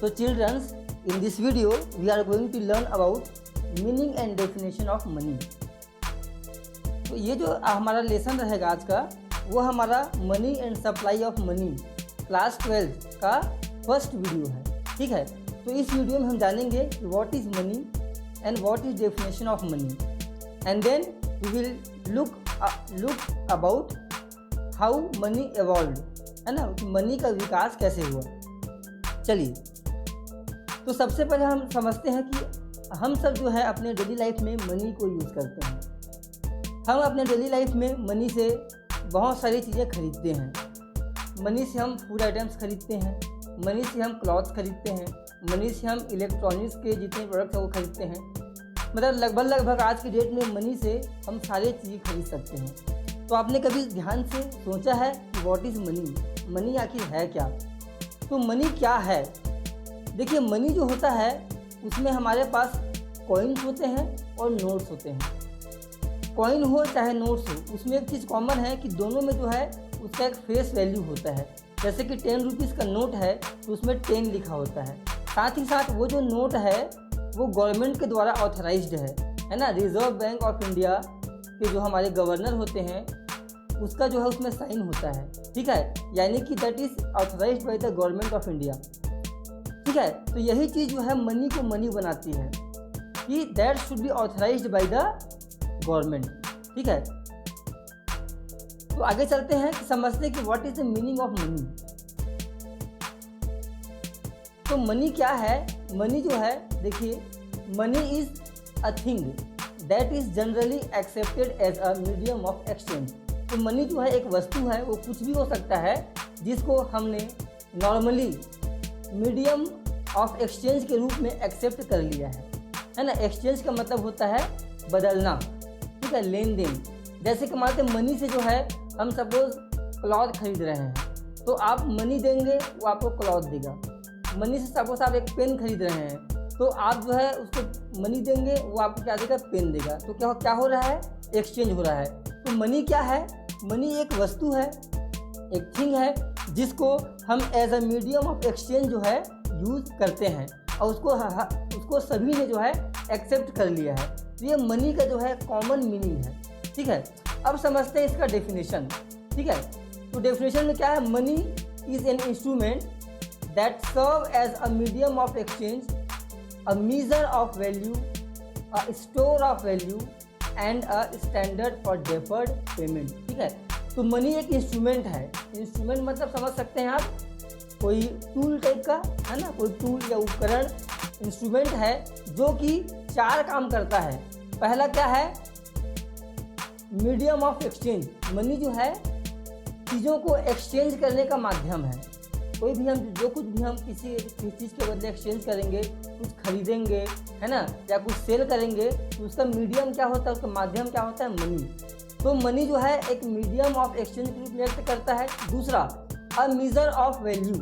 So children, in this video we are going to learn about meaning and definition of money. तो ये जो हमारा lesson रहेगा आज का, वो हमारा money and supply of money class 12 का फर्स्ट वीडियो है, ठीक है। तो इस वीडियो में हम जानेंगे कि what is money and what is definition of money, and then we will look about how money evolved, है ना, कि मनी का विकास कैसे हुआ। चलिए, तो सबसे पहले हम समझते हैं कि हम सब जो है अपने डेली लाइफ में मनी को यूज़ करते हैं। हम अपने डेली लाइफ में मनी से बहुत सारी चीज़ें खरीदते हैं। मनी से हम फूड आइटम्स खरीदते हैं, मनी से हम क्लॉथ्स खरीदते हैं, मनी से हम इलेक्ट्रॉनिक्स के जितने प्रोडक्ट हैं वो खरीदते हैं। मतलब लगभग आज की डेट में मनी से हम सारी चीज़ें खरीद सकते हैं। तो आपने कभी ध्यान से सोचा है कि व्हाट इज़ मनी, मनी आखिर है क्या? तो मनी क्या है? देखिए, मनी जो होता है उसमें हमारे पास कॉइन्स होते हैं और नोट्स होते हैं। कॉइन हो चाहे नोट्स हो, उसमें एक चीज़ कॉमन है कि दोनों में जो है उसका एक फेस वैल्यू होता है। जैसे कि 10 रुपीज़ का नोट है तो उसमें 10 लिखा होता है। साथ ही साथ वो जो नोट है वो गवर्नमेंट के द्वारा ऑथराइज्ड है ना। रिजर्व बैंक ऑफ इंडिया के जो हमारे गवर्नर होते हैं उसका जो है उसमें साइन होता है, ठीक है, यानी कि that is authorised by the government of India, ठीक है। तो यही चीज़ जो है मनी को मनी बनाती है कि that should be authorised by the government, ठीक है। तो आगे चलते हैं कि समझते हैं कि what is the meaning of money. तो मनी क्या है? मनी जो है, देखिए, money is a thing that is generally accepted as a medium of exchange. तो मनी जो है एक वस्तु है, वो कुछ भी हो सकता है जिसको हमने नॉर्मली मीडियम ऑफ एक्सचेंज के रूप में एक्सेप्ट कर लिया है ना। एक्सचेंज का मतलब होता है बदलना, ठीक है, लेन देन। जैसे कि मानते मनी से जो है हम सपोज क्लॉथ खरीद रहे हैं, तो आप मनी देंगे वो आपको क्लॉथ देगा। मनी से सपोज आप एक पेन खरीद रहे हैं, तो आप जो है उसको मनी देंगे, वो आपको क्या देगा? पेन देगा। तो क्या हो रहा है? एक्सचेंज हो रहा है। तो मनी क्या है? मनी एक वस्तु है, एक थिंग है जिसको हम as a medium of exchange जो है यूज़ करते हैं, और उसको सभी ने जो है एक्सेप्ट कर लिया है। तो ये मनी का जो है कॉमन मीनिंग है, ठीक है। अब समझते हैं इसका डेफिनेशन, ठीक है। तो डेफिनेशन में क्या है? Money is an instrument that serve as a medium of exchange, a measure of value, a store of value and a standard for deferred payment, ठीक है। तो मनी एक इंस्ट्रूमेंट है। इंस्ट्रूमेंट मतलब समझ सकते हैं आप, कोई टूल टाइप का, है ना, कोई टूल या उपकरण इंस्ट्रूमेंट है जो कि 4 काम करता है। पहला क्या है? Medium of exchange. मनी जो है चीज़ों को एक्सचेंज करने का माध्यम है। कोई भी हम जो कुछ भी हम किसी चीज़ के बदले एक्सचेंज करेंगे, कुछ खरीदेंगे, है ना, या कुछ सेल करेंगे, तो उसका मीडियम क्या होता है, उसका माध्यम क्या होता है? मनी। तो मनी जो है एक मीडियम ऑफ एक्सचेंज के रूप में एक्ट करता है। दूसरा, अ मीजर ऑफ वैल्यू,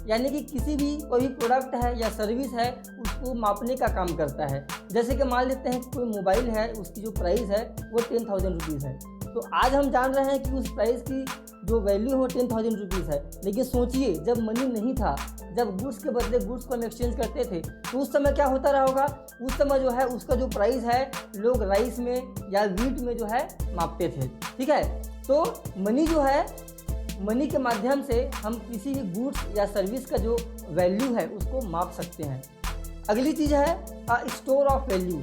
यानी कि किसी भी कोई प्रोडक्ट है या सर्विस है उसको मापने का काम करता है। जैसे कि मान लेते हैं कोई मोबाइल है, उसकी जो प्राइस है वो 10,000 रुपीज़ है। तो आज हम जान रहे हैं कि उस प्राइस की जो वैल्यू हो 10,000 रुपीज़ है, लेकिन सोचिए जब मनी नहीं था, जब गुड्स के बदले गुड्स को हम एक्सचेंज करते थे, तो उस समय क्या होता रहा होगा? उस समय जो है उसका जो प्राइस है लोग राइस में या वीट में जो है मापते थे, ठीक है। तो मनी जो है, मनी के माध्यम से हम किसी भी गुड्स या सर्विस का जो वैल्यू है उसको माप सकते हैं। अगली चीज़ है स्टोर ऑफ वैल्यू।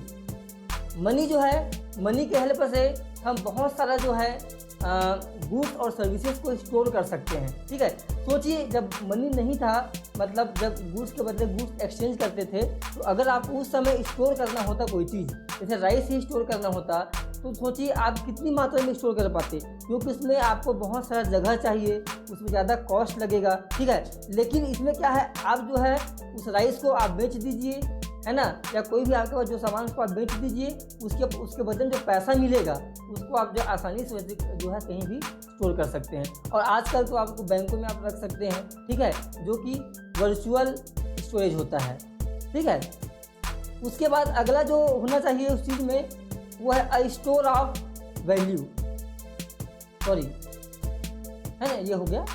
मनी जो है, मनी के हेल्प से हम बहुत सारा जो है गुड्स और सर्विसेज को स्टोर कर सकते हैं, ठीक है। सोचिए जब मनी नहीं था, मतलब जब गुड्स के बदले गुड्स एक्सचेंज करते थे, तो अगर आपको उस समय स्टोर करना होता कोई चीज़, जैसे राइस ही स्टोर करना होता, तो सोचिए आप कितनी मात्रा में स्टोर कर पाते, क्योंकि इसमें आपको बहुत सारा जगह चाहिए, उसमें ज़्यादा कॉस्ट लगेगा, ठीक है। लेकिन इसमें क्या है, आप जो है उस राइस को आप बेच दीजिए, है ना, या कोई भी आपके पास जो सामान उसको आप बेच दीजिए, उसके बदले जो पैसा मिलेगा उसको आप जो आसानी से जो है कहीं भी स्टोर कर सकते हैं। और आजकल तो आपको बैंकों में आप रख सकते हैं, ठीक है, जो कि वर्चुअल स्टोरेज होता है, ठीक है। उसके बाद अगला जो होना चाहिए उस चीज़ में वो है अ स्टोर ऑफ वैल्यू, सॉरी, है ना, ये हो गया,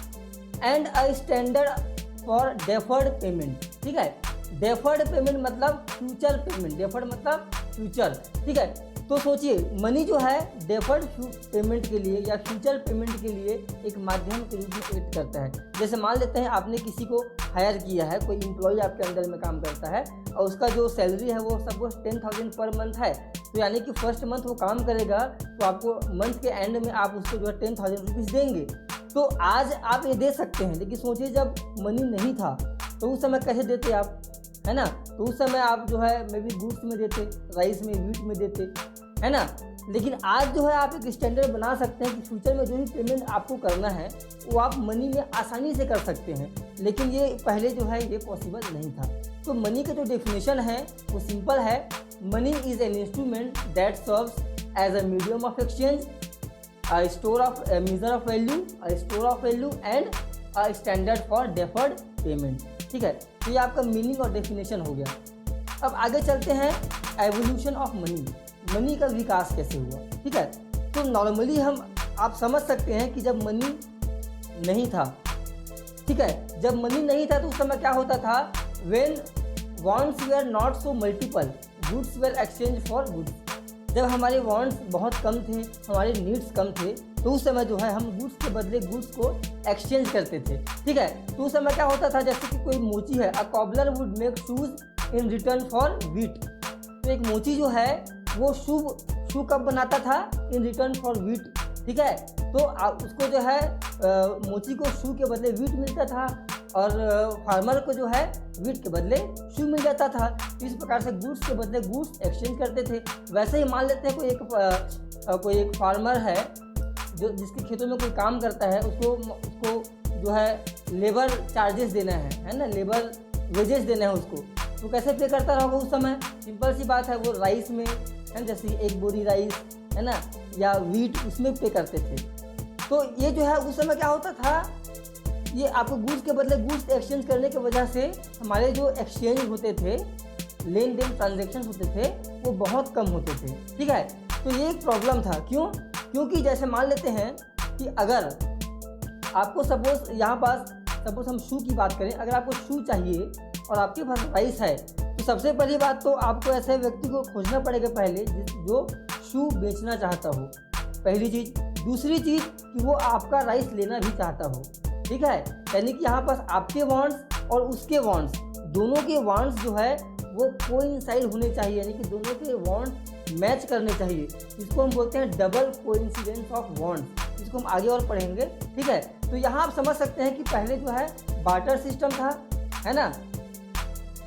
and a standard for deferred payment. ठीक है। डेफर्ड पेमेंट मतलब फ्यूचर पेमेंट, डेफर्ड मतलब फ्यूचर, ठीक है। तो सोचिए मनी जो है डेफर्ड पेमेंट के लिए या फ्यूचर पेमेंट के लिए एक माध्यम के रूप में एक्ट करता है। जैसे मान लेते हैं आपने किसी को हायर किया है, कोई एम्प्लॉय आपके अंडर में काम करता है और उसका जो सैलरी है वो सपोज 10,000 पर मंथ है, तो यानी कि फर्स्ट मंथ वो काम करेगा तो आपको मंथ के एंड में आप उसको जो है 10,000 रुपीज़ देंगे। तो आज आप ये दे सकते हैं, लेकिन सोचिए जब मनी नहीं था तो उस समय कैसे देते आप, है ना। तो उस समय आप जो है मे बी गुड्स में देते, राइस में, व्हीट में देते, है ना। लेकिन आज जो है आप एक स्टैंडर्ड बना सकते हैं कि फ्यूचर में जो भी पेमेंट आपको करना है वो आप मनी में आसानी से कर सकते हैं, लेकिन ये पहले जो है ये पॉसिबल नहीं था। तो मनी का जो डेफिनेशन है वो सिंपल है, money is an instrument that serves as a medium of exchange, a store of a measure of value, a store of value and a standard for deferred payment, ठीक है। तो ये आपका मीनिंग और definition हो गया। अब आगे चलते हैं एवोल्यूशन ऑफ मनी, मनी का विकास कैसे हुआ, ठीक है। तो नॉर्मली आप समझ सकते हैं कि जब मनी नहीं था, ठीक है, जब मनी नहीं था तो उस समय क्या होता था, when wants were not so multiple, goods were exchange for goods. जब हमारे वांट्स बहुत कम थे, हमारे नीड्स कम थे, तो उस समय जो है हम गुड्स के बदले गुड्स को एक्सचेंज करते थे, ठीक है। तो उस समय क्या होता था, जैसे कि कोई मोची है, a cobbler would make shoes in return for wheat. तो एक मोची जो है वो शू कब बनाता था, इन रिटर्न फॉर व्हीट, ठीक है। तो उसको जो है मोची को शू के बदले व्हीट मिलता था और फार्मर को जो है व्हीट के बदले शू मिल जाता था। इस प्रकार से गुड्स के बदले गुड्स एक्सचेंज करते थे। वैसे ही मान लेते हैं कोई एक फार्मर है जो जिसके खेतों में कोई काम करता है, उसको जो है लेबर चार्जेस देना है ना, लेबर वेजेस देना है उसको, तो कैसे पे करता रहोगा उस समय, सिंपल सी बात है, वो राइस में है, जैसे एक बोरी राइस है ना या व्हीट, उसमें पे करते थे। तो ये जो है उस समय क्या होता था, ये आपको गुड्स के बदले गुड्स एक्सचेंज करने की वजह से हमारे जो एक्सचेंज होते थे, लेन देन ट्रांजेक्शन होते थे, वो बहुत कम होते थे, ठीक है। तो ये एक प्रॉब्लम था, क्यों, क्योंकि जैसे मान लेते हैं कि अगर आपको सपोज हम शू की बात करें, अगर आपको शू चाहिए और आपके पास राइस है, तो सबसे पहली बात तो आपको ऐसे व्यक्ति को खोजना पड़ेगा पहले जो शू बेचना चाहता हो, पहली चीज़। दूसरी चीज़ कि वो आपका राइस लेना भी चाहता हो, ठीक है। यानी कि यहाँ पास आपके वांट्स और उसके वांट्स, दोनों के वांट्स जो है वो कोइंसाइड होने चाहिए, यानी कि दोनों के वांट्स मैच करने चाहिए। इसको हम बोलते हैं डबल कोइंसिडेंस ऑफ वांट्स, इसको हम आगे और पढ़ेंगे, ठीक है। तो यहाँ आप समझ सकते हैं कि पहले जो है बार्टर सिस्टम था, है ना,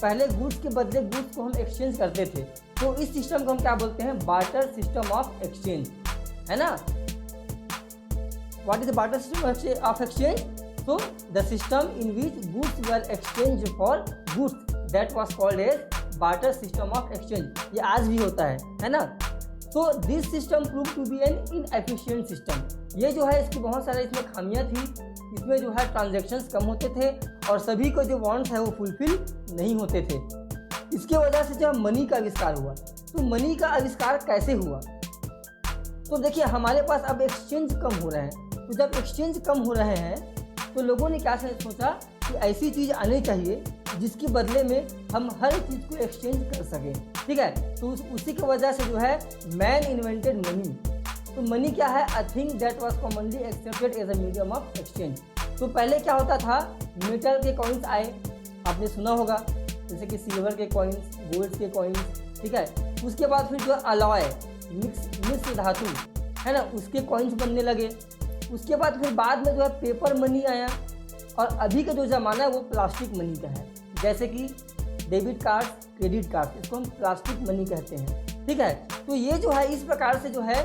पहले गुड्स के बदले गुड्स को हम एक्सचेंज करते थे। तो इस सिस्टम को हम क्या बोलते हैं, बार्टर सिस्टम ऑफ एक्सचेंज, है ना। What is the barter system of exchange? So the system in which goods were exchanged for goods, that was called as barter system of exchange. ये आज भी होता है ना। So this system proved to be an inefficient system. ये जो है इसकी बहुत सारे इसमें खामियां थी, इसमें जो है ट्रांजेक्शन्स कम होते थे और सभी को जो वांट्स है वो फुलफिल नहीं होते थे। इसके वजह से जब मनी का आविष्कार हुआ, तो मनी का आविष्कार कैसे हुआ? तो देखिए हमारे पास अब एक्सचेंज कम हो रहे हैं, तो जब एक्सचेंज कम हो रहे हैं तो लोगों ने क्या सोचा कि ऐसी चीज़ आनी चाहिए जिसके बदले में हम हर चीज़ को एक्सचेंज कर सकें, ठीक है। तो उसी की वजह से जो है मैन इन्वेंटेड मनी। तो मनी क्या है, a thing that was commonly accepted as a medium of exchange. तो पहले क्या होता था, मेटल के कॉइन्स आए, आपने सुना होगा, जैसे कि सिल्वर के कॉइन्स, गोल्ड के कॉइन्स, ठीक है। उसके बाद फिर जो अलॉय, मिक्स धातु, है ना, उसके कॉइन्स बनने लगे। उसके बाद में जो है पेपर मनी आया और अभी का जो ज़माना है वो प्लास्टिक मनी का है, जैसे कि डेबिट कार्ड, क्रेडिट कार्ड, इसको हम प्लास्टिक मनी कहते हैं, ठीक है। तो ये जो है इस प्रकार से जो है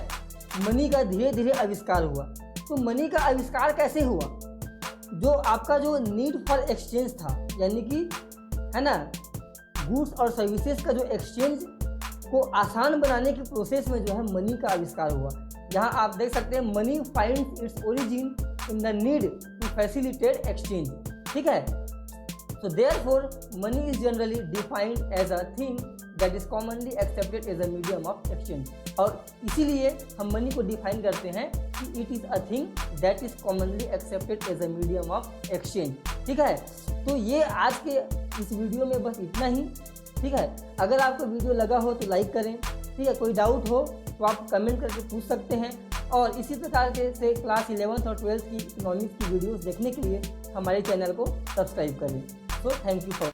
मनी का धीरे धीरे आविष्कार हुआ। तो मनी का आविष्कार कैसे हुआ, जो आपका जो नीड फॉर एक्सचेंज था, यानी कि है ना गुड्स और सर्विसेज का जो एक्सचेंज को आसान बनाने की प्रोसेस में जो है मनी का आविष्कार हुआ। यहाँ आप देख सकते हैं money finds its origin in the need to facilitate exchange, ठीक है। So therefore money is generally defined as a thing that is commonly accepted as a medium of exchange. और इसीलिए हम मनी को डिफाइन करते हैं कि it is a thing that is commonly accepted as a medium of exchange, ठीक है। तो ये आज के इस वीडियो में बस इतना ही। ठीक है, अगर आपको वीडियो लगा हो तो लाइक करें। ठीक है, कोई डाउट हो तो आप कमेंट करके पूछ सकते हैं। और इसी प्रकार के से क्लास 11th और 12th की इकोनॉमिक्स की वीडियोस देखने के लिए हमारे चैनल को सब्सक्राइब करें। So thank you for